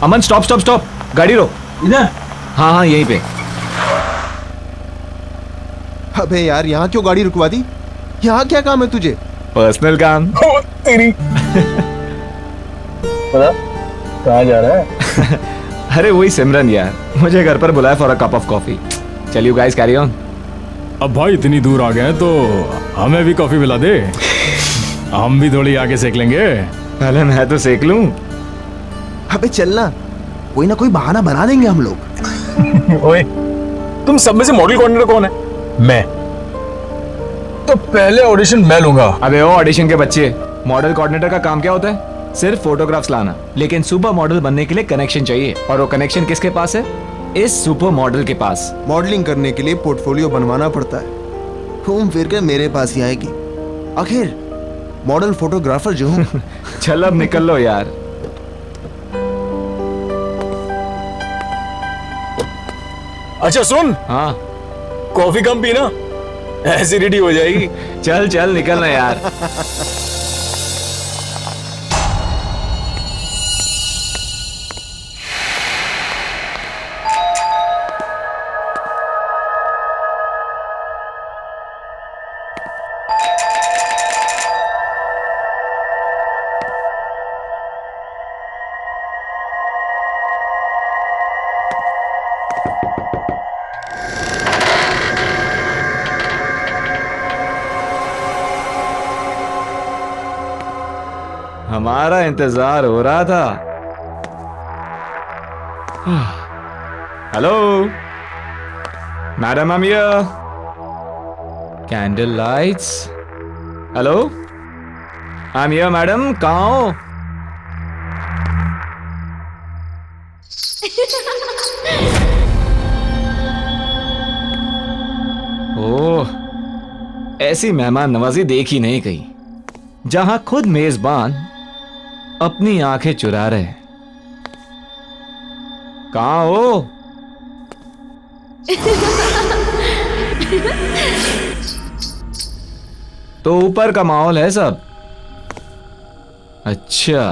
अमन stop stop stop, गाड़ी रोक। इधर? हाँ हाँ यहीं पे। अबे यार यहाँ क्यों गाड़ी रुकवा दी? यहाँ क्या काम है तुझे? पर्सनल काम। तेरी पता कहाँ जा रहा है? अरे वही सिमरन यार, मुझे घर पर बुलाया for a cup of coffee. चल यू गाइस कैरी ऑन। अब भाई इतनी दूर आ गए हैं तो हमें भी कॉफी पिला दे, हम भी थोड़ी आगे सेक लेंगे। पहले मैं तो सेक लूं। अबे चलना, कोई ना कोई बहाना बना देंगे हम लोग। ओए, तुम सब में से मॉडल कोऑर्डिनेटर कौन है? मैं। तो पहले ऑडिशन मैं लूंगा। अबे ओ ऑडिशन के बच्चे, मॉडल कोऑर्डिनेटर का काम क्या होता है? सिर्फ फोटोग्राफ्स लाना। लेकिन सुपर मॉडल बनने के लिए कनेक्शन चाहिए, और वो कनेक्शन किसके पास है? इस सुपर मॉडल के पास। मॉडलिंग करने के लिए पोर्टफोलियो बनवाना पड़ता है, घूम फिर कर मेरे पास ही आएगी। आखिर मॉडल फोटोग्राफर जो हूँ। चल अब निकल लो यार। अच्छा सुन, हाँ कॉफी कम पीना, एसिडिटी हो जाएगी। चल चल निकलना यार। हमारा इंतजार हो रहा था। Hello madam, I am here. Candle lights. Hello I am here madam, कहाँ हो? ओह, ऐसी मेहमान नवाजी देखी नहीं कहीं, जहां खुद मेजबान अपनी आंखें चुरा रहे। कहाँ हो? तो ऊपर का माहौल है सब। अच्छा,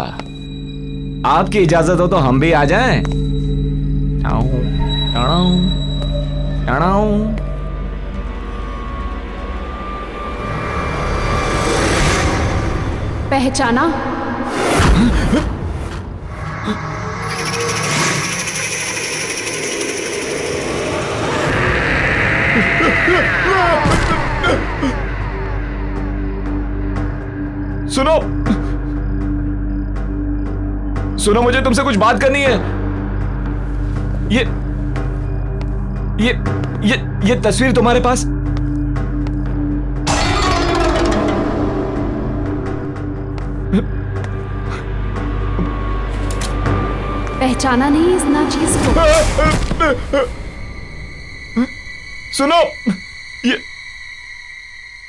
आपकी इजाजत हो तो हम भी आ जाएं? Tau, tau, tau. पहचाना? सुनो सुनो, मुझे तुमसे कुछ बात करनी है। ये तस्वीर तुम्हारे पास? पहचाना नहीं इस नाचीज को? सुनो, ये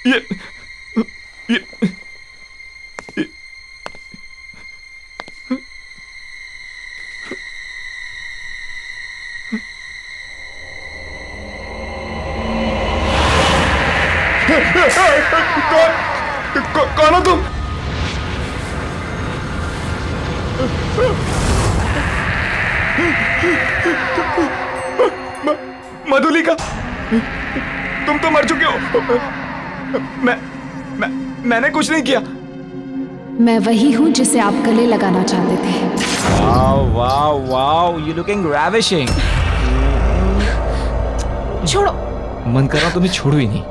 ये ये कौन हो तुम? मधुलिका, तुम तो मर चुके हो। मैंने कुछ नहीं किया। मैं वही हूं जिसे आप गले लगाना चाहते थे। Wow wow wow, you looking ravishing। छोड़ो। मन कर रहा तुम्हें छोड़ू ही नहीं।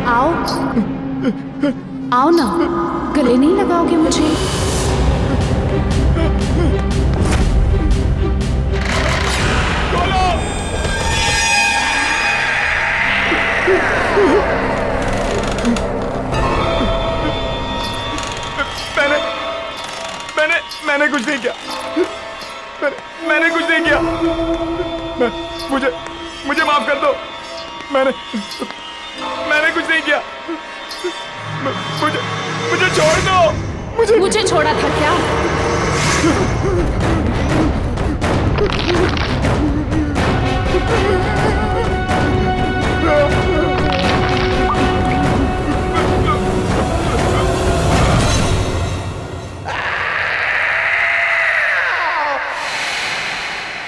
आओ आओ ना, गले नहीं लगाओगे मुझे? मैंने कुछ नहीं किया। मैंने कुछ नहीं किया। मुझे माफ कर दो। मैंने कुछ नहीं किया। मुझे छोड़ दो। मुझे छोड़ा था क्या?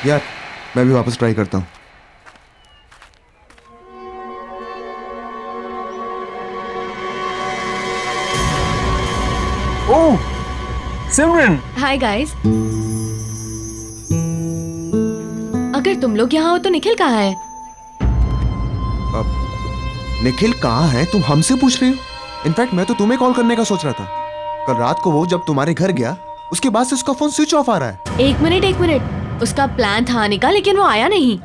यार मैं भी वापस ट्राई करता हूँ। ओह सिमरन, हाय गाइस। अगर तुम लोग यहाँ हो तो निखिल कहाँ है? निखिल कहाँ है तुम हमसे पूछ रही हो? इनफैक्ट मैं तो तुम्हें कॉल करने का सोच रहा था। कल रात को वो जब तुम्हारे घर गया उसके बाद से उसका फोन स्विच ऑफ आ रहा है। एक मिनट, उसका प्लान था आने का लेकिन वो आया नहीं।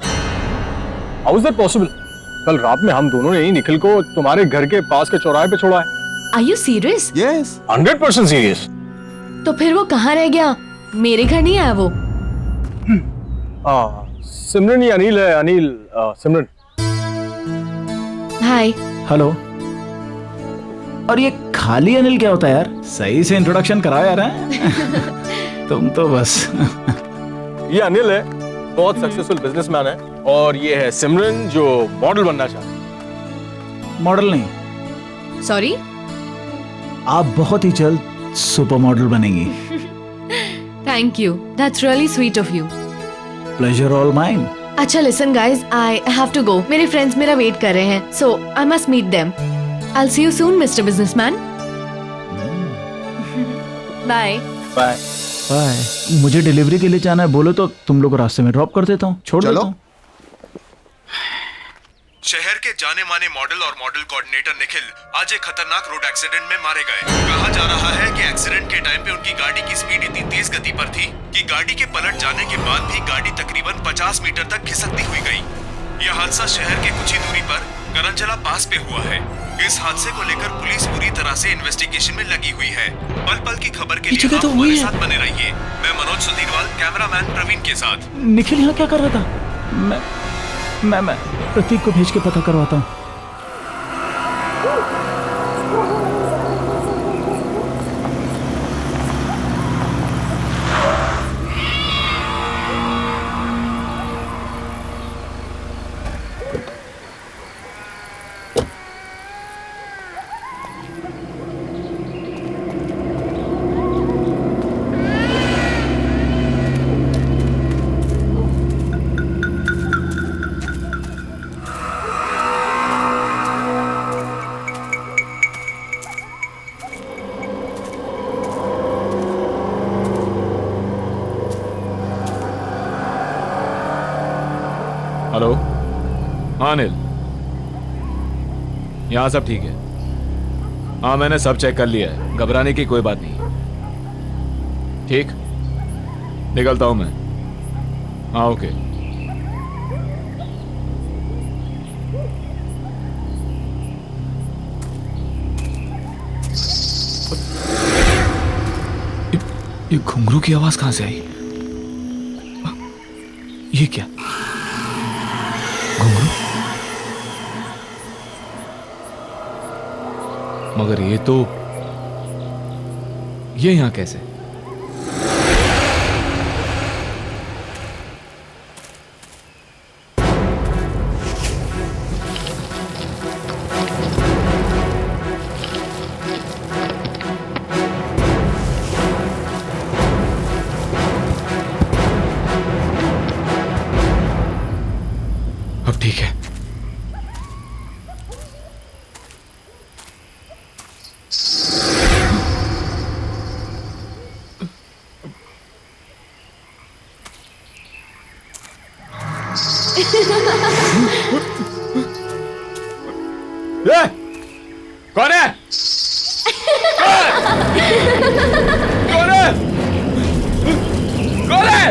How is that possible? कल रात में हम दोनों ने ही निखिल को तुम्हारे घर के पास के चौराहे पे छोड़ा है। Are you serious? Yes 100% serious. तो फिर वो कहाँ रह गया? मेरे घर नहीं आया वो? सिमरन ये अनिल है। अनिल, सिमरन। हाय। हेलो। और ये खाली अनिल क्या होता है यार? सही से इंट्रोडक्शन कराओ यार। हैं? तुम तो बस ये अनिल है, बहुत सक्सेसफुल बिजनेसमैन है, और ये है सिमरन जो मॉडल बनना चाहता है। मॉडल नहीं, सॉरी। आप बहुत ही जल्द सुपर मॉडल बनेंगी। Thank you, that's really sweet of you. Pleasure all mine. अच्छा listen guys, I have to go. मेरे फ्रेंड्स मेरा वेट कर रहे हैं, so I must meet them. I will see you soon mister businessman. Bye. Bye. Bye. मुझे delivery के लिए जाना है, बोलो तो तुम लोग रास्ते में ड्रॉप कर देता हूँ, छोड़ चलो। देता हूँ। शहर के जाने माने मॉडल और मॉडल कोऑर्डिनेटर निखिल आज एक खतरनाक रोड एक्सीडेंट में मारे गए। कहा जा रहा है कि एक्सीडेंट के टाइम पे उनकी गाड़ी की स्पीड इतनी तेज गति पर थी कि गाड़ी के पलट जाने के बाद भी गाड़ी तकरीबन 50 मीटर तक खिसकती हुई गई। यह हादसा शहर के कुछ ही दूरी पर करंजला पास पे हुआ है। इस हादसे को लेकर पुलिस पूरी तरह से इन्वेस्टिगेशन में लगी हुई है। पल पल की खबर के लिए आप हमारे साथ बने रहिए। मैं मनोज सुधीरवाल, कैमरामैन प्रवीण के साथ। निखिल यहाँ क्या कर रहा था? मैं प्रतीक को भेज के पता करवाता हूँ। हेलो। हाँ अनिल, यहाँ सब ठीक है। हाँ मैंने सब चेक कर लिया है, घबराने की कोई बात नहीं। ठीक, निकलता हूँ मैं। हाँ ओके। ये घुंघरू की आवाज कहाँ से आई? ये क्या घुंघरू? मगर ये यहां कैसे? अब ठीक है। कौन है? कौन है? कौन है?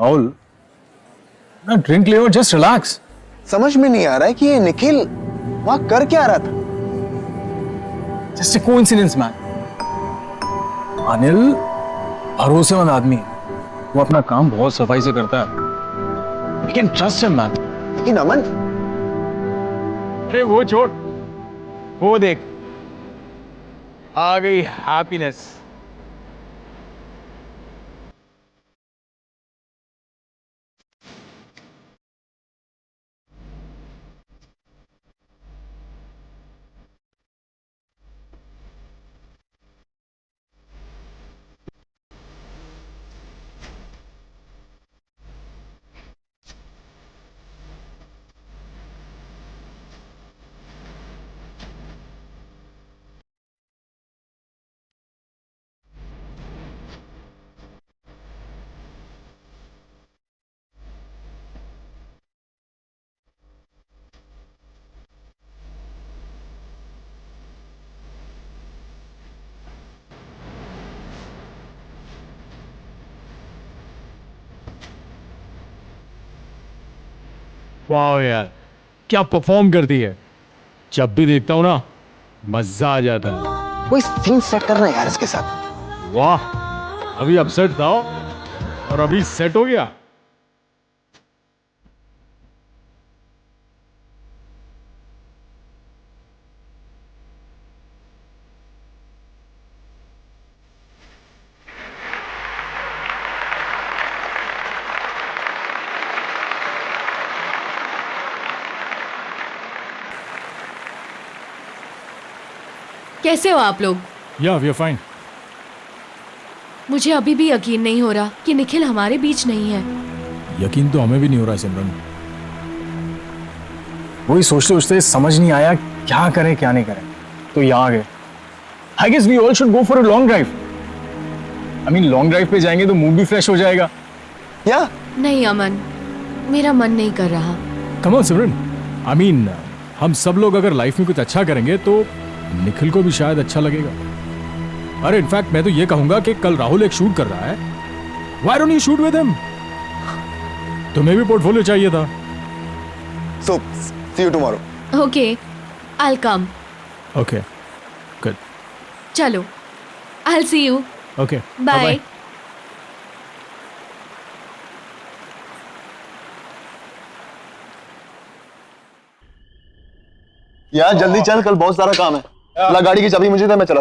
राहुल, ना ड्रिंक ले और जस्ट रिलैक्स। समझ में नहीं आ रहा है कि ये निखिल वहां कर क्या रहा था। Just a coincidence man. Anil भरोसेमंद आदमी है, वो अपना काम बहुत सफाई से करता है। We can trust him, man. लेकिन अमन, अरे वो छोड़, वो देख, आ गई हैप्पीनेस। वाह यार, क्या परफॉर्म करती है। जब भी देखता हूँ ना, मजा आ जाता है। कोई सीन सेट करना है यार इसके साथ। वाह, अभी अपसेट था और अभी सेट हो गया। कैसे हो आप लोग? या वी आर फाइन। मुझे अभी भी यकीन नहीं हो रहा कि निखिल हमारे बीच नहीं है। यकीन तो हमें भी नहीं हो रहा है सिमरन। वही सोचते सोचते समझ नहीं आया क्या करें क्या नहीं करें, तो यहाँ आ गए। I guess we all should go for a long drive. I mean long drive पे जाएंगे तो मूड भी फ्रेश हो जाएगा। क्या? नहीं अमन, मेरा मन नहीं कर रहा। Come on Simran, I mean हम सब लोग अगर लाइफ में कुछ अच्छा करेंगे तो निखिल को भी शायद अच्छा लगेगा। अरे इनफैक्ट मैं तो ये कहूंगा कि कल राहुल एक शूट कर रहा है, why don't you shoot with him? तुम्हें भी पोर्टफोलियो चाहिए था। So, see you tomorrow. Okay, I'll come. Okay, good, चलो, I'll see you. Okay, Bye. यार जल्दी चल, कल बहुत सारा काम है। ला गाड़ी की चाबी मुझे दे, मैं चला।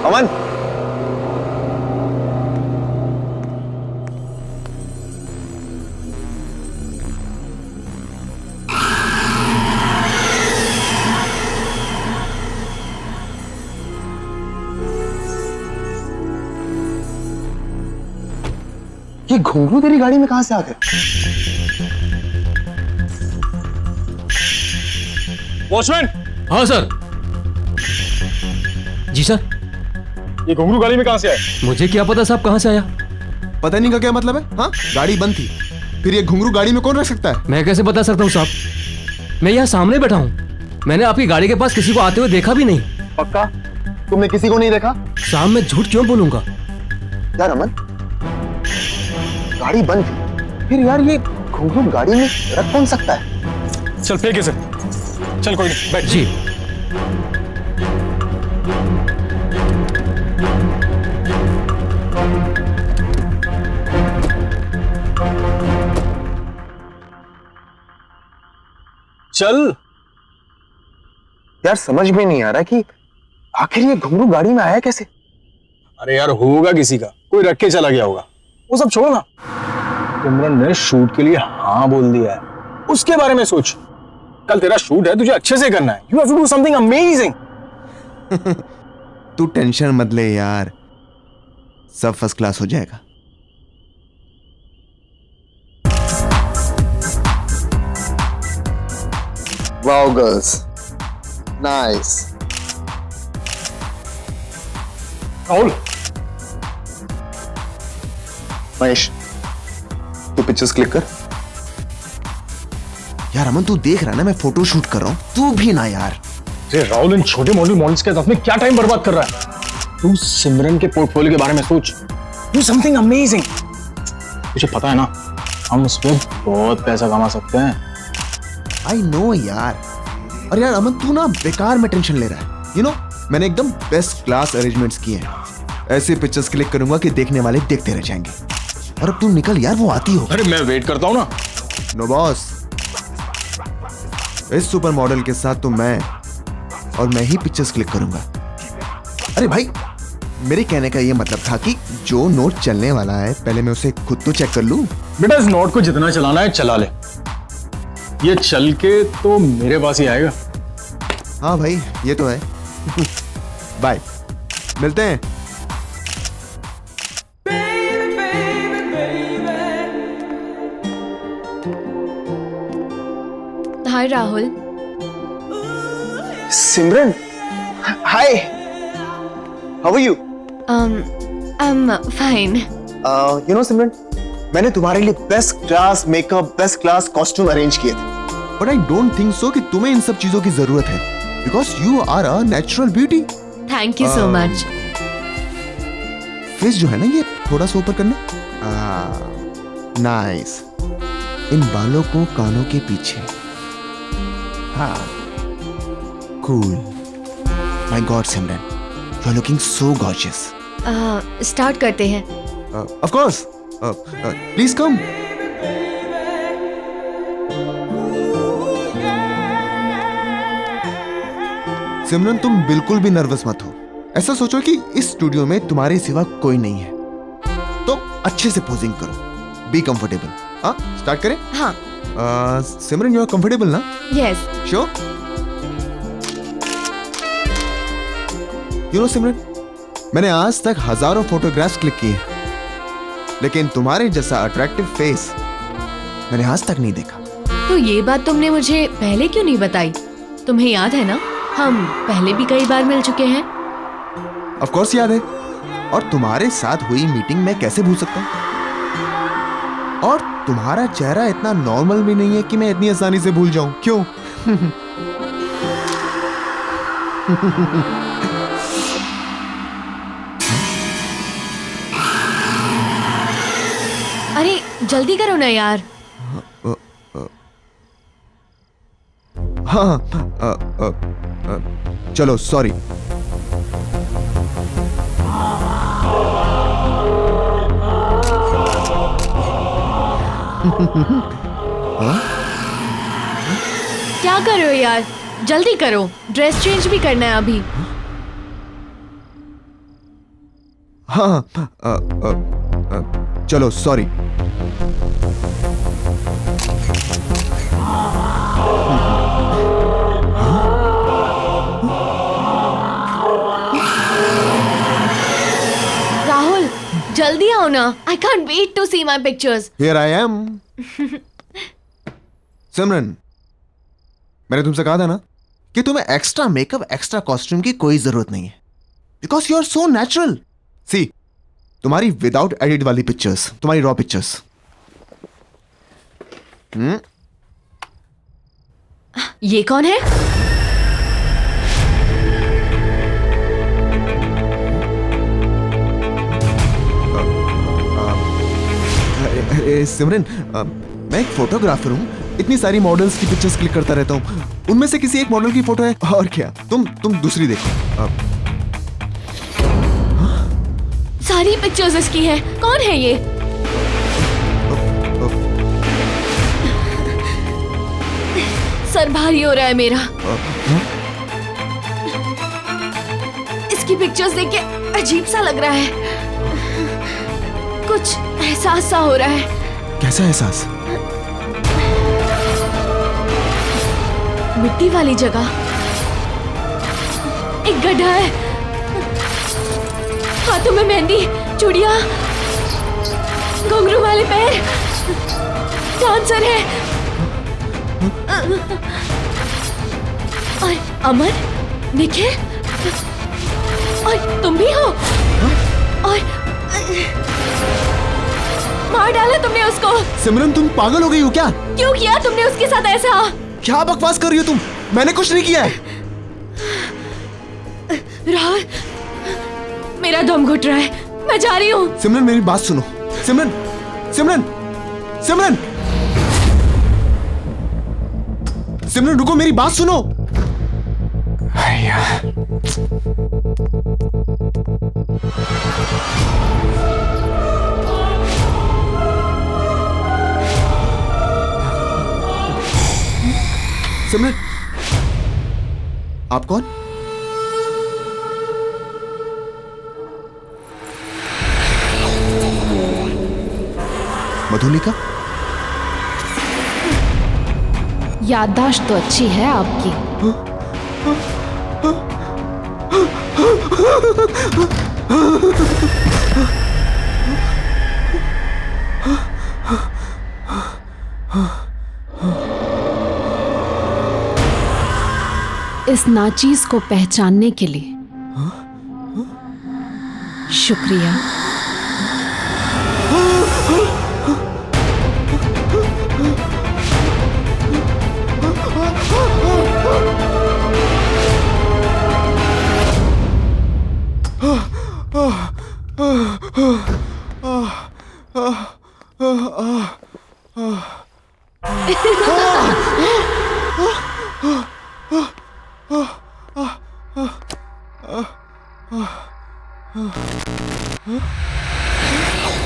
अमन, ये घुंघरू तेरी गाड़ी में कहां से आ गए? वॉचमैन, हाँ सर। जी सर। ये घुंघरू गाड़ी में कहां से आए? मुझे क्या पता साहब कहाँ से आया। पता नहीं का क्या मतलब है? हाँ, गाड़ी बंद थी, फिर ये घुंघरू गाड़ी में कौन रख सकता है? मैं कैसे बता सकता हूँ साहब, मैं यहाँ सामने बैठा हूँ। मैंने आपकी गाड़ी के पास किसी को आते हुए देखा भी नहीं। पक्का? तुमने किसी को नहीं देखा? साहब मैं झूठ क्यों बोलूंगा। यार अमन, गाड़ी बंद थी, फिर यार ये घुंघरू गाड़ी में रख कौन सकता है? चल फेंक इसे। चल कोई नहीं, बैठ। जी। चल। यार समझ में नहीं आ रहा कि आखिर ये घुंगरू गाड़ी में आया कैसे। अरे यार होगा किसी का, कोई रख के चला गया होगा। वो सब छोड़ो ना, सिमरन ने शूट के लिए हाँ बोल दिया है, उसके बारे में सोच। कल तेरा शूट है, तुझे अच्छे से करना है। You have to do something amazing. तू टेंशन मत ले यार, सब फर्स्ट क्लास हो जाएगा। Wow girls, nice. Rahul, Mahesh तू पिक्चर्स क्लिक कर। यार अमन तू देख रहा ना मैं फोटो शूट कर रहा हूं, तू भी ना यार। अरे राहुल, इन छोटे मॉडल्स के साथ में क्या टाइम बर्बाद कर रहा है? तू सिमरन के पोर्टफोलियो के बारे में सोच। Do something amazing. तुझे पता है ना, हम उस पर बहुत पैसा कमा सकते हैं। आई नो यार। और यार अमन तू ना बेकार में टेंशन ले रहा है। यू नो मैंने एकदम बेस्ट क्लास अरेंजमेंट्स किए हैं। ऐसे पिक्चर्स क्लिक करूंगा कि देखने वाले देखते रह जाएंगे। और अब तू निकल यार, वो आती हो। अरे मैं वेट करता हूँ ना। नो बॉस, इस सुपर मॉडल के साथ तो मैं ही पिक्चर्स क्लिक करूंगा। अरे भाई, मेरे कहने का ये मतलब था कि जो नोट चलने वाला है पहले मैं उसे खुद तो चेक कर लूं। बेटा इस नोट को जितना चलाना है चला ले, ये चल के तो मेरे पास ही आएगा। हाँ भाई ये तो है। बाय, मिलते हैं। Hi Rahul. Simran, hi, how are you? I am fine. You know Simran, मैंने तुम्हारे लिए best class makeup, best class costume arrange किए थे, but I don't think so कि तुम्हें इन सब चीजों की जरूरत है, because you are a natural beauty. Thank you so much. Face जो है ना ये थोड़ा सा ऊपर करना। नाइस। इन बालों को कानों के पीछे। हाँ, cool. My god Simran, you are looking so gorgeous. Start करते हैं। Of course, please come. Simran तुम बिल्कुल भी नर्वस मत हो। ऐसा सोचो कि इस स्टूडियो में तुम्हारे सिवा कोई नहीं है, तो अच्छे से पोजिंग करो। Be comfortable. हाँ, स्टार्ट करें? हाँ। सिमरन यू आर कंफर्टेबल ना? Yes. Sure? You know Simran, मैंने आज तक हजारों फोटोग्राफ्स क्लिक किए, लेकिन तुम्हारे जैसा अट्रैक्टिव फेस मैंने आज तक नहीं देखा। तो ये बात तुमने मुझे पहले क्यों नहीं बताई? तुम्हें याद है ना, हम पहले भी कई बार मिल चुके हैं। ऑफ कोर्स याद है। और तुम्हारे साथ हुई मीटिंग मैं कैसे भूल सकता हूं? और तुम्हारा चेहरा इतना नॉर्मल भी नहीं है कि मैं इतनी आसानी से भूल जाऊं। क्यों? अरे जल्दी करो ना यार। हाँ, चलो सॉरी। क्या कर रहे हो यार, जल्दी करो, ड्रेस चेंज भी करना है अभी। हाँ, चलो सॉरी। राहुल जल्दी आओ ना, I can't wait to see my pictures. Here I am. Simran, मैंने तुमसे कहा था ना कि तुम्हें एक्स्ट्रा मेकअप, एक्स्ट्रा कॉस्ट्यूम की कोई जरूरत नहीं है, because you are so natural. See, तुम्हारी विदाउट एडिट वाली पिक्चर्स, तुम्हारी रॉ पिक्चर्स। ये कौन है? सिमरन, मैं एक फोटोग्राफर हूँ, इतनी सारी मॉडल्स की पिक्चर्स क्लिक करता रहता हूँ, उनमें से किसी एक मॉडल की फोटो है। और क्या, तुम दूसरी देखो। सारी पिक्चर्स इसकी हैं। कौन है ये? सर भारी हो रहा है मेरा। इसकी पिक्चर्स देख के अजीब सा लग रहा है, कुछ एहसास सा हो रहा है। कैसा एहसास? मिट्टी वाली जगह एक गड्ढा है, हाथों में मेहंदी, चूड़ियां, घुंघरू वाले पैर, डांसर है। और अमन, निखिल, और तुम भी हो। और मार डाला तुमने उसको। सिमरन तुम पागल हो गई हो क्या? क्यों किया तुमने उसके साथ ऐसा? क्या बकवास कर रही हो तुम? मैंने कुछ नहीं किया है। राहुल, मेरा दम घुट रहा है, मैं जा रही हूँ। सिमरन मेरी बात सुनो। सिमरन, सिमरन, सिमरन, सिमरन रुको, मेरी बात सुनो। सिमरन, आप कौन? मधुलिका? याददाश्त तो अच्छी है आपकी। इस नाचीज को पहचानने के लिए शुक्रिया।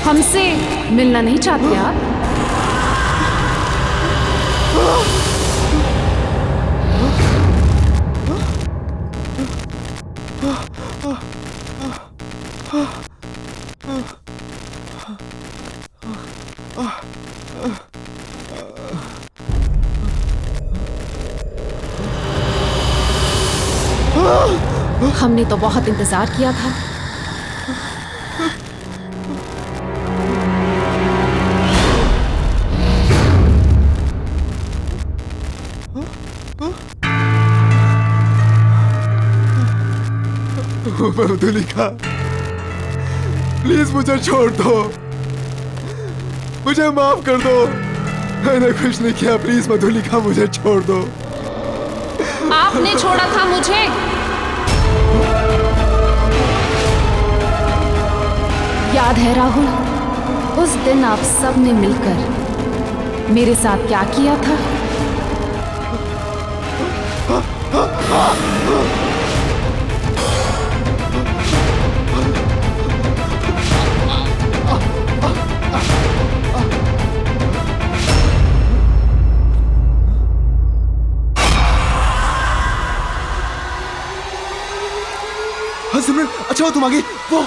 हमसे मिलना नहीं चाहते आप? हमने तो बहुत इंतजार किया था। मधुलिका, प्लीज मुझे छोड़ दो, मुझे माफ कर दो, मैंने कुछ नहीं किया। प्लीज मधुलिका, मुझे छोड़ दो। आपने छोड़ा था मुझे। याद है राहुल, उस दिन आप सब ने मिलकर मेरे साथ क्या किया था? हाँ सिमरन, अच्छा हो तुम आ गई। वो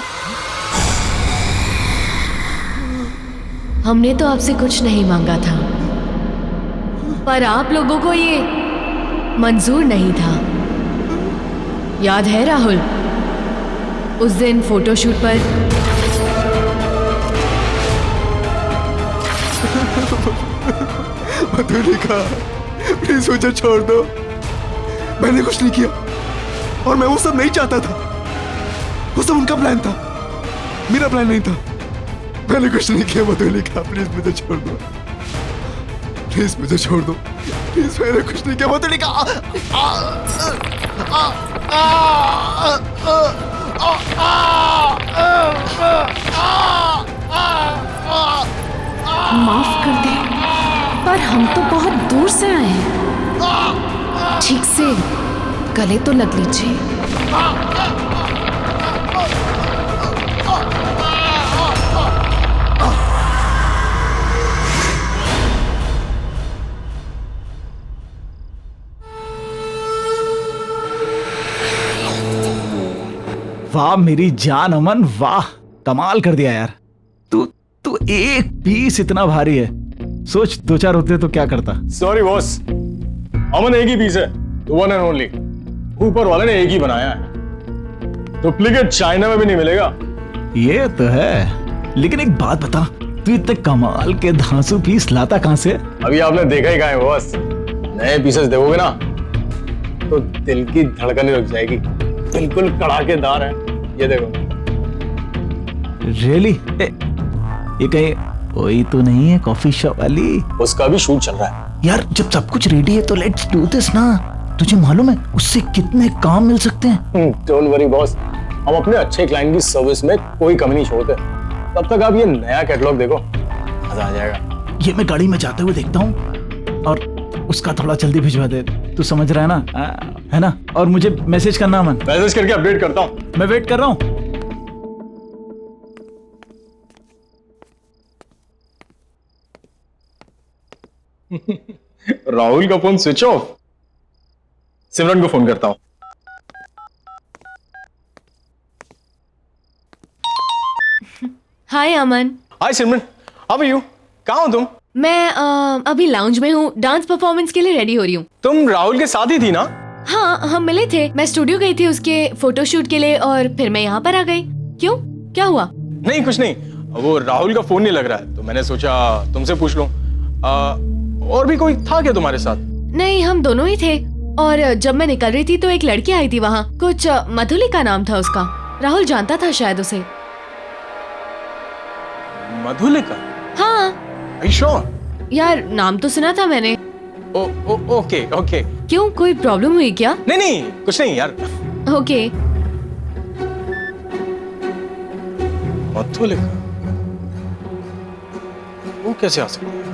हमने तो आपसे कुछ नहीं मांगा था, पर आप लोगों को ये मंजूर नहीं था। याद है राहुल, उस दिन फोटोशूट पर मधुलिका, प्लीज मुझे छोड़ दो, मैंने कुछ नहीं किया और मैं वो सब नहीं चाहता था। वो सब उनका प्लान था, मेरा प्लान नहीं था। मैंने कुछ नहीं किया मधुलिका, प्लीज मुझे छोड़ दो, प्लीज मुझे छोड़ दो, प्लीज। मैंने कुछ नहीं किया मधुलिका। माफ कर दे, पर हम तो बहुत दूर से आए हैं। ठीक से गले तो लग लीजिए। वाह मेरी जान अमन, वाह कमाल कर दिया यार। तू तू एक पीस इतना भारी है, सोच 2-4 होते तो क्या करता। सॉरी बॉस, अमन एक ही पीस है, वन एंड ओनली। ऊपर वाले ने एक ही बनाया है, डुप्लीकेट चाइना में भी नहीं मिलेगा। ये तो है, लेकिन एक बात बता, तू इतने कमाल के धांसू पीस लाता कहां से? अभी आपने देखा ही कहाँ है बॉस। नए पीसेस देखोगे ना तो दिल की धड़कन रुक जाएगी, बिल्कुल कड़ाकेदार है। ये देखो। रियली? ये कहीं वही तो नहीं है कॉफी शॉप वाली? उसका भी शूट चल रहा है यार जब सब कुछ रेडी है तो लेट्स डू दिस ना। तुझे मालूम है उससे कितने काम मिल सकते हैं? डोंट वरी बॉस, हम अपने अच्छे क्लाइंट की सर्विस में कोई कमी नहीं छोड़ते। तब तक आप ये नया कैटलॉग देखो, मजा आ जाएगा। ये मैं गाड़ी में जाते हुए देखता हूँ, और उसका थोड़ा जल्दी भिजवा दे, तू समझ रहा है ना? है ना? और मुझे मैसेज करना अमन। मैसेज करके अपडेट करता हूँ। मैं वेट कर रहा हूँ। राहुल का फोन स्विच ऑफ। सिमरन को फोन करता हूँ। हाय अमन। हाय सिमरन, हाउ आर यू? कहाँ हो तुम? मैं अभी लाउंज में हूँ, डांस परफॉर्मेंस के लिए रेडी हो रही हूँ। तुम राहुल के साथ ही थी ना? हाँ, हम मिले थे। मैं स्टूडियो गई थी उसके फोटोशूट के लिए और फिर मैं यहाँ पर आ गई। क्यों, क्या हुआ? नहीं कुछ नहीं, वो राहुल का फोन नहीं लग रहा है तो मैंने सोचा तुमसे पूछ लूं। और भी कोई था क्या तुम्हारे साथ? नहीं, हम दोनों ही थे। और जब मैं निकल रही थी तो एक लड़की आई थी वहाँ, कुछ मधुलिका नाम था उसका। राहुल जानता था शायद उसे। मधुलिका? हाँ। Are you sure? यार नाम तो सुना था मैंने। Okay okay. क्यों, कोई प्रॉब्लम हुई क्या? नहीं नहीं कुछ नहीं यार। ओके। मधुलिका वो कैसे आ सकती है?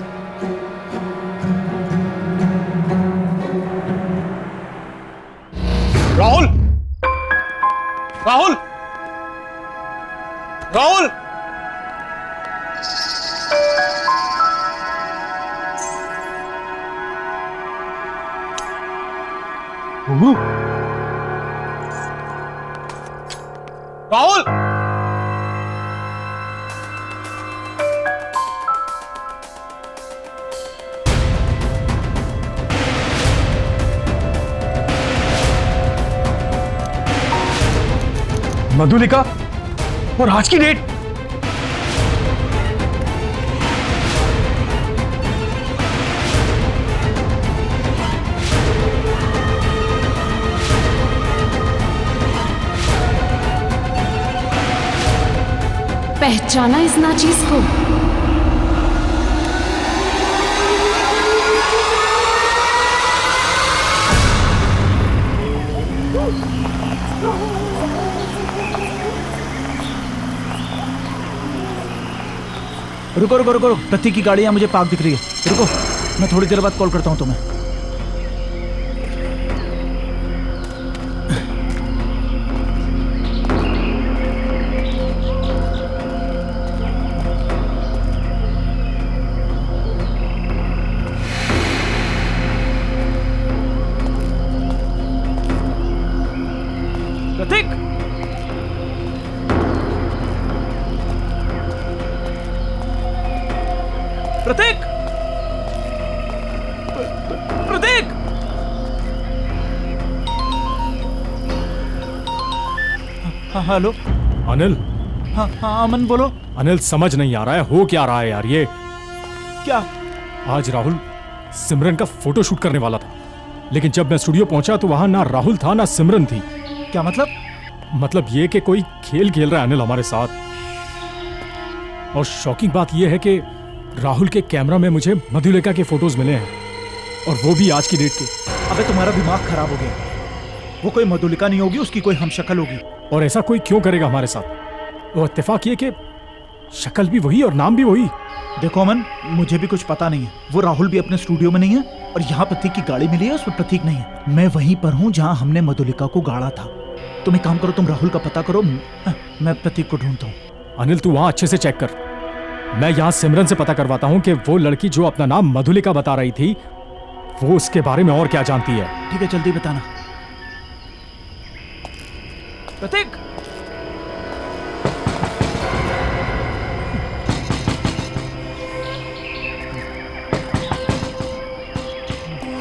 राहुल, राहुल, राहुल! राहुल! मधुलिका और आज की डेट। पहचाना इस नाचीज को? रुको रुको रुको, प्रतीक की गाड़ी यहाँ मुझे पार्क दिख रही है। रुको, मैं थोड़ी देर बाद कॉल करता हूँ तुम्हें। प्रतीक! प्रतीक! प्रतीक! हाँ हेलो। अनिल। हाँ हाँ अमन बोलो। अनिल समझ नहीं आ रहा है हो क्या रहा है यार ये। क्या? आज राहुल सिमरन का फोटो शूट करने वाला था, लेकिन जब मैं स्टूडियो पहुंचा तो वहां ना राहुल था ना सिमरन थी। क्या मतलब? मतलब ये कि कोई खेल खेल रहा है अनिल हमारे साथ। और शॉकिंग बात यह है कि राहुल के कैमरा में मुझे मधुलिका के फोटोज मिले हैं, और वो भी आज की डेट के। अबे तुम्हारा दिमाग खराब हो गया। वो कोई मधुलिका नहीं होगी, उसकी कोई हमशक्ल होगी। और ऐसा कोई क्यों करेगा हमारे साथ? वो इत्तेफाक ये कि शक्ल भी वही और नाम भी वही। देखो अमन, मुझे भी कुछ पता नहीं है। वो राहुल भी अपने स्टूडियो में नहीं है, और यहाँ प्रतीक की गाड़ी मिली है उसमें प्रतीक नहीं है। मैं वहीं पर हूँ जहाँ हमने मधुलिका को गाड़ा था। तुम एक काम करो, तुम राहुल का पता करो, मैं प्रतीक को ढूंढता हूँ। अनिल तू वहां अच्छे से चेक कर, मैं यहाँ सिमरन से पता करवाता हूँ कि वो लड़की जो अपना नाम मधुलिका बता रही थी वो उसके बारे में और क्या जानती है। ठीक है, जल्दी बताना। प्रतीक!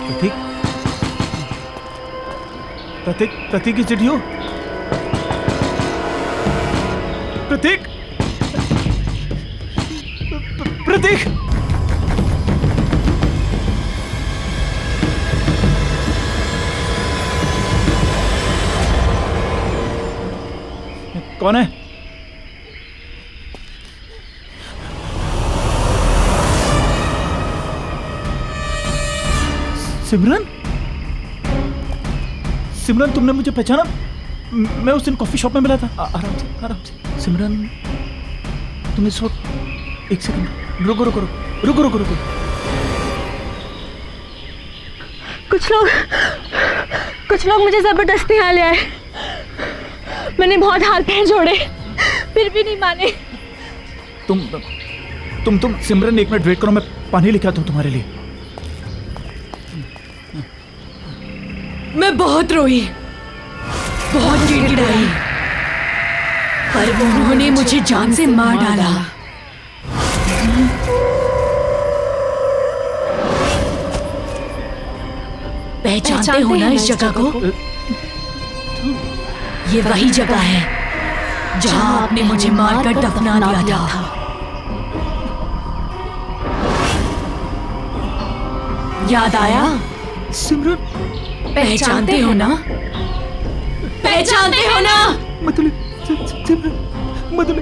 प्रतीक, प्रतीक, प्रतीक इज इट यू? प्रतीक, प्रतीक, कौन है? सिमरन? सिमरन, तुमने मुझे पहचाना? मैं उस दिन कॉफी शॉप में मिला था। आराम से, आराम से। सिमरन, तुम इस वक्त, एक सेकंड, रुको रुको रुको रुको रुको रुको। कुछ लोग मुझे जबरदस्ती यहाँ ले आए। मैंने बहुत हाथ पैर जोड़े, फिर भी नहीं माने। तुम सिमरन, एक मिनट वेट करो, मैं पानी लेके आता हूँ तुम्हारे लिए। मैं बहुत रोई, बहुत गिड़गिड़ाई, पर उन्होंने मुझे जान से मार डाला। पहचानते हो ना इस जगह को? ये वही जगह है जहां आपने मुझे मारकर दफना दिया था। याद आया? सिमरन, पहचानते हो ना? पहचानते हो ना? मधुली, सिमरन, मधुली,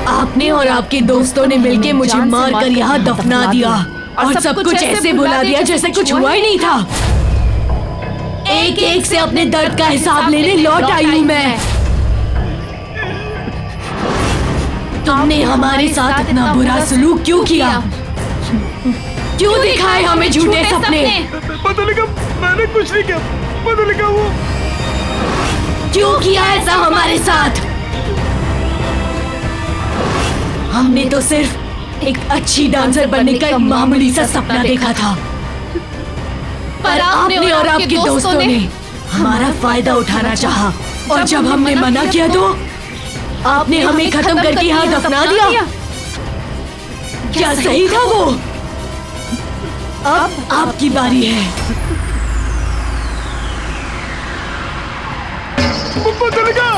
आपने और आपके दोस्तों ने मिलके मुझे मारकर यहाँ दफना दिया और सब कुछ ऐसे भुला दिया जैसे कुछ हुआ ही नहीं था। एक एक से अपने दर्द का हिसाब लेने लौट आई हूँ मैं। तुमने हमारे साथ इतना बुरा सलूक क्यों किया? क्यों दिखाए हमें झूठे सपने? मधुलिका, मैंने कुछ नहीं किया। मधुलिका, वो क्यों किया ऐसा हमारे साथ? हमने तो सिर्फ एक अच्छी डांसर बनने का एक मामूली सा सपना देखा था, पर आपने और आपके दोस्तों ने हमारा फायदा उठाना चाहा, और जब हमने मना किया तो आपने हमें खत्म करके यहाँ दफना दिया। क्या सही था वो? अब आपकी बारी है। मधुलिका,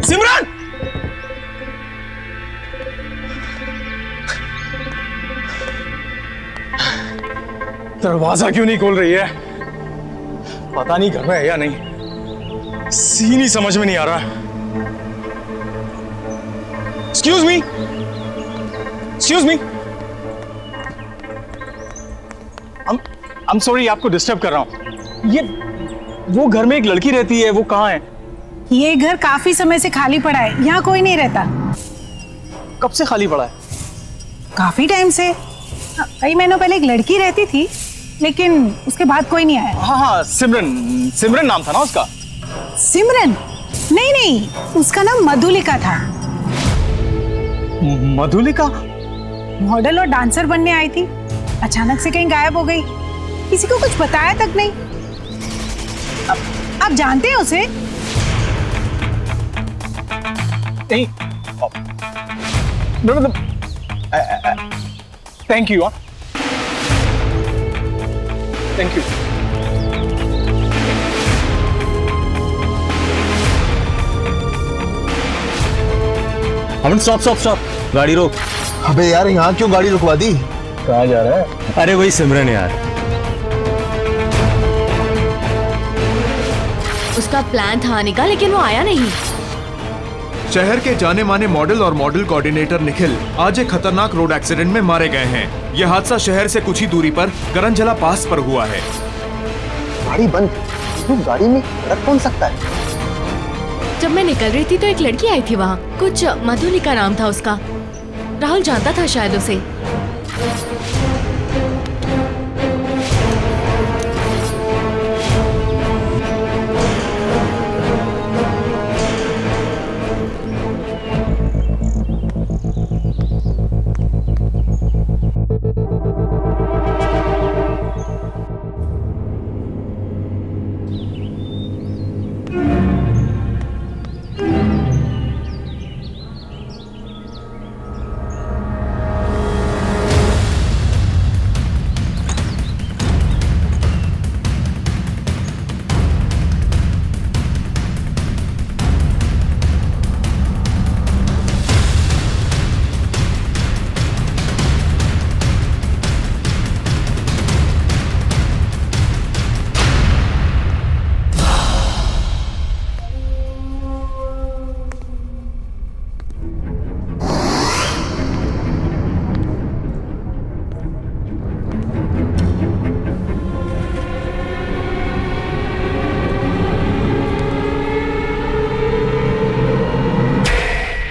सिमरन! दरवाजा क्यों नहीं खोल रही है? पता नहीं घर में है या नहीं। सीन ही समझ में नहीं आ रहा। Excuse me, excuse me. I'm sorry आपको डिस्टर्ब कर रहा हूँ। ये वो घर में एक लड़की रहती है, वो कहाँ है? ये घर काफी समय से खाली पड़ा है, यहाँ कोई नहीं रहता। कब से खाली पड़ा है? काफी टाइम से। कई महीनों पहले एक लड़की रहती थी, लेकिन उसके बाद कोई नहीं आया। हाँ हाँ, सिमरन, सिमरन नाम था ना उसका? सिमरन? नहीं नहीं, उसका नाम मधुलिका था। मधुलिका? मॉडल और डांसर बनने आई थी, अचानक से कहीं गायब हो गई, किसी को कुछ बताया तक नहीं। आप जानते हैं उसे? नहीं, मतलब thank you. Thank you. Aman stop stop stop, गाड़ी रोक। अबे यार यहाँ क्यों गाड़ी रुकवा दी? कहाँ जा रहा है? अरे वही सिमरन यार। उसका प्लान था आने का, लेकिन वो आया नहीं। शहर के जाने माने मॉडल और मॉडल कोऑर्डिनेटर निखिल आज एक खतरनाक रोड एक्सीडेंट में मारे गए हैं। यह हादसा शहर से कुछ ही दूरी पर करंजला पास पर हुआ है। गाड़ी बंद, तो गाड़ी में रख कौन सकता है? जब मैं निकल रही थी तो एक लड़की आई थी वहाँ, कुछ मधुलिका नाम था उसका। राहुल जानता था शायद उसे।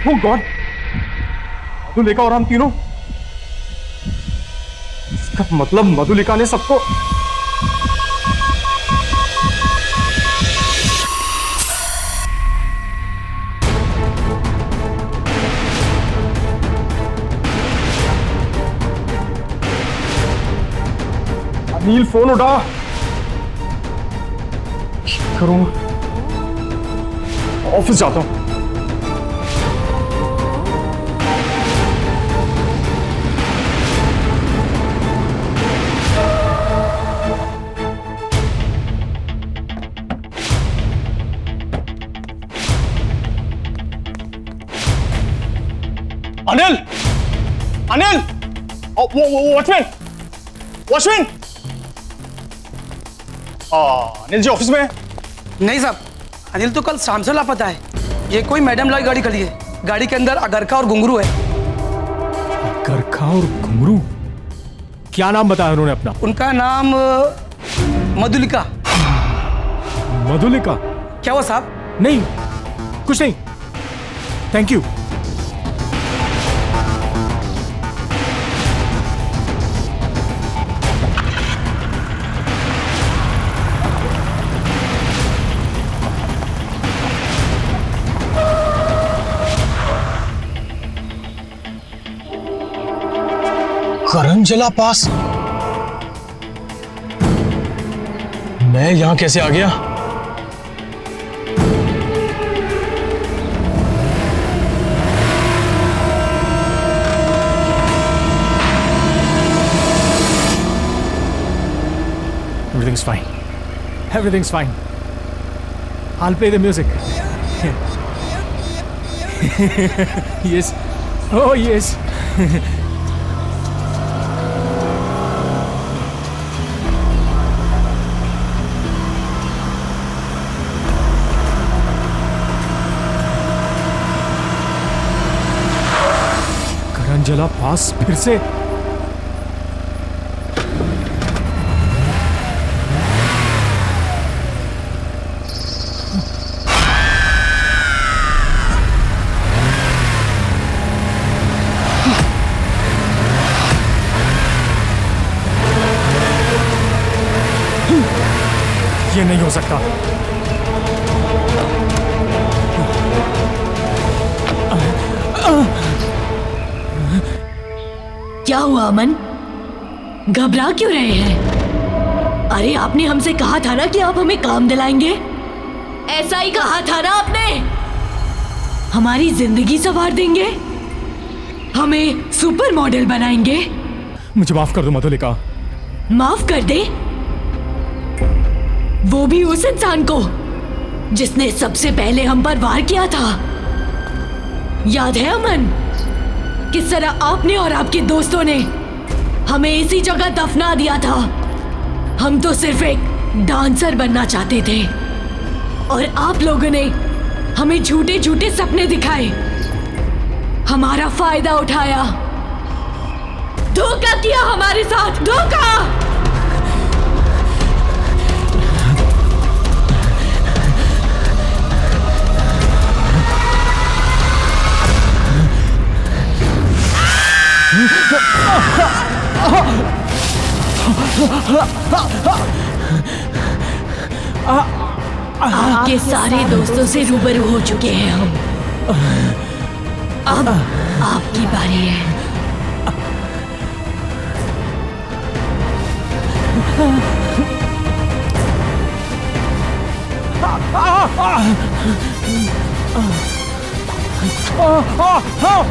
Oh God! मधुलिका और हम तीनों, इसका मतलब मधुलिका ने सबको। अनिल फोन उठा। करूँ, ऑफिस जाता हूं। Anil! Anil! Watchman! Watchman! Anil ji office में? नहीं साहब, अनिल तो कल शाम से लापता है। ये कोई मैडम लाई गाड़ी खड़ी है। गाड़ी के अंदर अगरखा और घुंघरू है। अगरखा और घुंघरू? क्या नाम बताया उन्होंने अपना? उनका नाम मधुलिका। मधुलिका? क्या हुआ साहब? नहीं, कुछ नहीं, थैंक यू। करंजला पास? मैं यहां कैसे आ गया? Everything's fine. Everything's fine. I'll play the music. Yes. Oh, yes. करंजला पास फिर से? ये नहीं हो सकता। क्या हुआ अमन? घबरा क्यों रहे हैं? अरे आपने हमसे कहा था ना कि आप हमें काम दिलाएंगे। ऐसा ही कहा था ना आपने? हमारी जिंदगी संवार देंगे। हमें सुपर मॉडल बनाएंगे? मुझे माफ कर दो मधुलिका। माफ कर दे? वो भी उस इंसान को जिसने सबसे पहले हम पर वार किया था। याद है अमन? किस तरह आपने और आपके दोस्तों ने हमें इसी जगह दफना दिया था। हम तो सिर्फ एक डांसर बनना चाहते थे और आप लोगों ने हमें झूठे झूठे सपने दिखाए, हमारा फायदा उठाया, धोखा किया हमारे साथ, धोखा। आपके सारे दोस्तों से रूबरू हो चुके हैं हम। अब आपकी बारी है।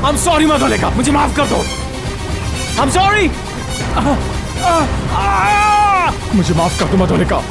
I'm sorry मधुलिका, मुझे माफ कर दो। I'm sorry। मुझे माफ कर दो मधुलिका।